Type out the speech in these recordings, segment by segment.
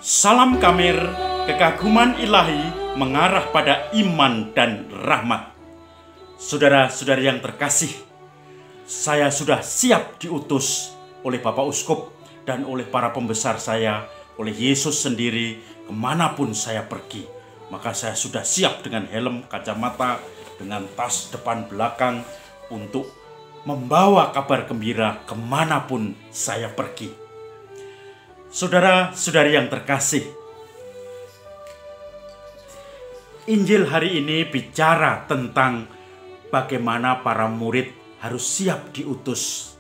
Salam Kamer, kekaguman ilahi mengarah pada iman dan rahmat. Saudara-saudari yang terkasih, saya sudah siap diutus oleh Bapak Uskup dan oleh para pembesar saya, oleh Yesus sendiri, kemanapun saya pergi. Maka saya sudah siap dengan helm, kacamata, dengan tas depan belakang untuk membawa kabar gembira kemanapun saya pergi. Saudara-saudari yang terkasih, Injil hari ini bicara tentang bagaimana para murid harus siap diutus.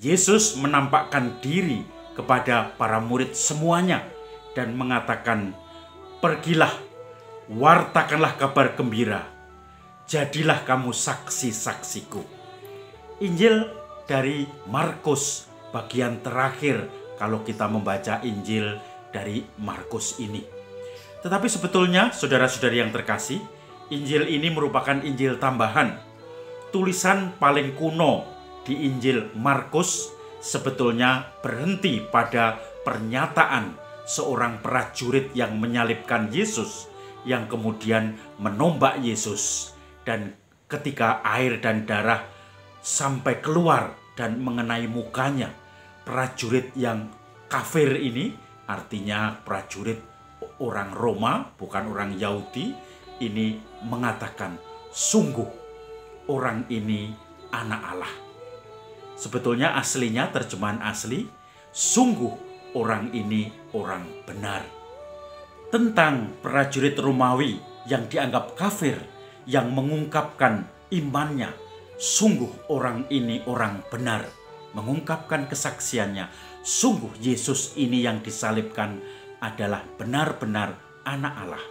Yesus menampakkan diri kepada para murid semuanya dan mengatakan, "Pergilah, wartakanlah kabar gembira, jadilah kamu saksi-saksiku." Injil dari Markus bagian terakhir kalau kita membaca Injil dari Markus ini. Tetapi sebetulnya saudara-saudari yang terkasih, Injil ini merupakan Injil tambahan. Tulisan paling kuno di Injil Markus sebetulnya berhenti pada pernyataan seorang prajurit yang menyalibkan Yesus, yang kemudian menombak Yesus. Dan ketika air dan darah sampai keluar dan mengenai mukanya, prajurit yang kafir ini, artinya prajurit orang Roma, bukan orang Yahudi, ini mengatakan, "Sungguh orang ini anak Allah." Sebetulnya aslinya, terjemahan asli, "Sungguh orang ini orang benar." Tentang prajurit Romawi yang dianggap kafir, yang mengungkapkan imannya, "Sungguh orang ini orang benar." Mengungkapkan kesaksiannya, sungguh Yesus ini yang disalibkan adalah benar-benar anak Allah.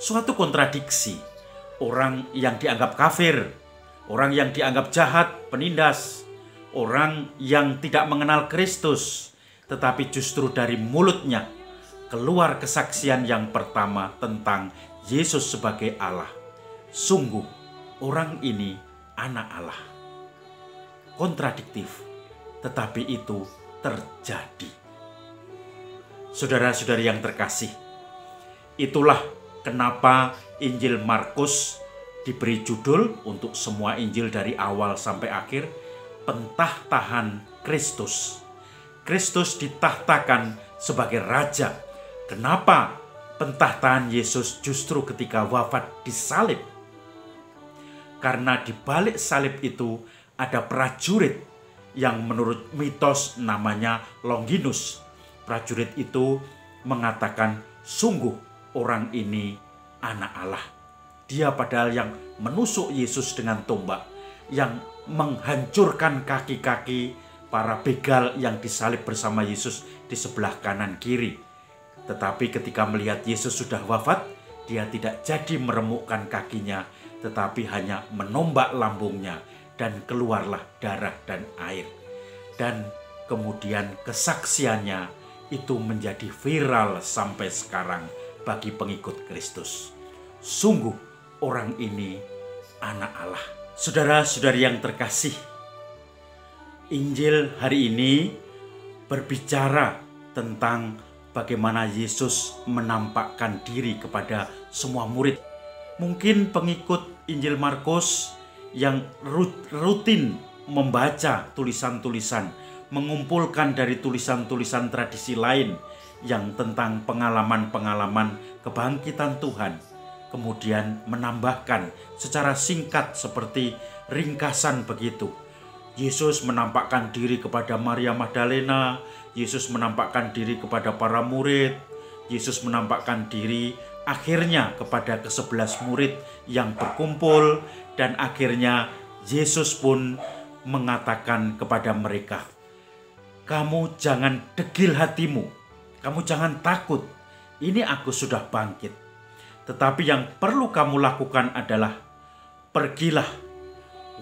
Suatu kontradiksi, orang yang dianggap kafir, orang yang dianggap jahat, penindas, orang yang tidak mengenal Kristus, tetapi justru dari mulutnya keluar kesaksian yang pertama tentang Yesus sebagai Allah. Sungguh orang ini anak Allah. Kontradiktif, tetapi itu terjadi. Saudara-saudari yang terkasih, itulah kenapa Injil Markus diberi judul untuk semua Injil dari awal sampai akhir, Pentahtahan Kristus. Kristus ditahtakan sebagai Raja. Kenapa pentahtahan Yesus justru ketika wafat disalib? Karena di balik salib itu ada prajurit yang menurut mitos namanya Longinus. Prajurit itu mengatakan, "Sungguh orang ini anak Allah." Dia padahal yang menusuk Yesus dengan tombak, yang menghancurkan kaki-kaki para begal yang disalib bersama Yesus di sebelah kanan kiri. Tetapi ketika melihat Yesus sudah wafat, dia tidak jadi meremukkan kakinya, tetapi hanya menombak lambungnya, dan keluarlah darah dan air. Dan kemudian kesaksiannya itu menjadi viral sampai sekarang bagi pengikut Kristus. Sungguh orang ini anak Allah. Saudara-saudari yang terkasih, Injil hari ini berbicara tentang bagaimana Yesus menampakkan diri kepada semua murid. Mungkin pengikut Injil Markus yang rutin membaca tulisan-tulisan, mengumpulkan dari tulisan-tulisan tradisi lain yang tentang pengalaman-pengalaman kebangkitan Tuhan, kemudian menambahkan secara singkat seperti ringkasan begitu. Yesus menampakkan diri kepada Maria Magdalena, Yesus menampakkan diri kepada para murid, Yesus menampakkan diri akhirnya kepada ke-11 murid yang berkumpul, dan akhirnya Yesus pun mengatakan kepada mereka, "Kamu jangan degil hatimu, kamu jangan takut, ini aku sudah bangkit. Tetapi yang perlu kamu lakukan adalah pergilah,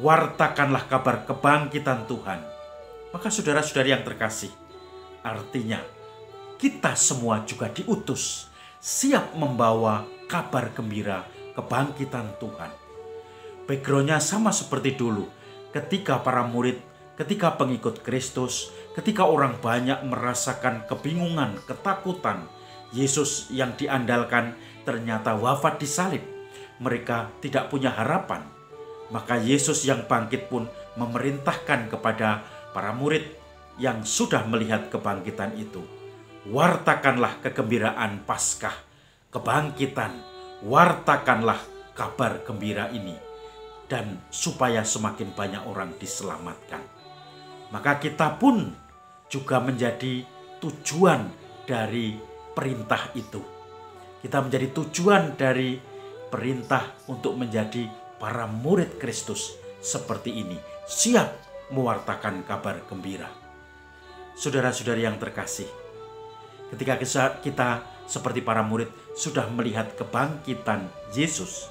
wartakanlah kabar kebangkitan Tuhan." Maka saudara-saudari yang terkasih, artinya kita semua juga diutus, siap membawa kabar gembira kebangkitan Tuhan. Backgroundnya sama seperti dulu, ketika para murid, ketika pengikut Kristus, ketika orang banyak merasakan kebingungan, ketakutan, Yesus yang diandalkan ternyata wafat di salib. Mereka tidak punya harapan. Maka Yesus yang bangkit pun memerintahkan kepada para murid yang sudah melihat kebangkitan itu, wartakanlah kegembiraan Paskah, kebangkitan, wartakanlah kabar gembira ini, dan supaya semakin banyak orang diselamatkan. Maka kita pun juga menjadi tujuan dari perintah itu. Kita menjadi tujuan dari perintah untuk menjadi para murid Kristus seperti ini, siap mewartakan kabar gembira. Saudara-saudari yang terkasih, ketika kita seperti para murid sudah melihat kebangkitan Yesus,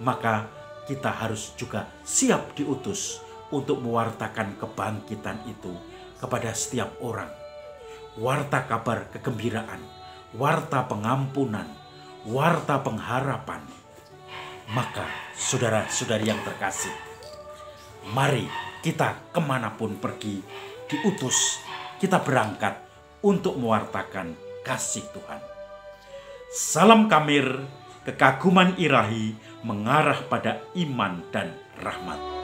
maka kita harus juga siap diutus untuk mewartakan kebangkitan itu kepada setiap orang. Warta kabar kegembiraan, warta pengampunan, warta pengharapan. Maka saudara-saudari yang terkasih, mari kita kemanapun pergi diutus, kita berangkat untuk mewartakan kasih Tuhan. Salam Kamir, kekaguman ilahi mengarah pada iman dan rahmat.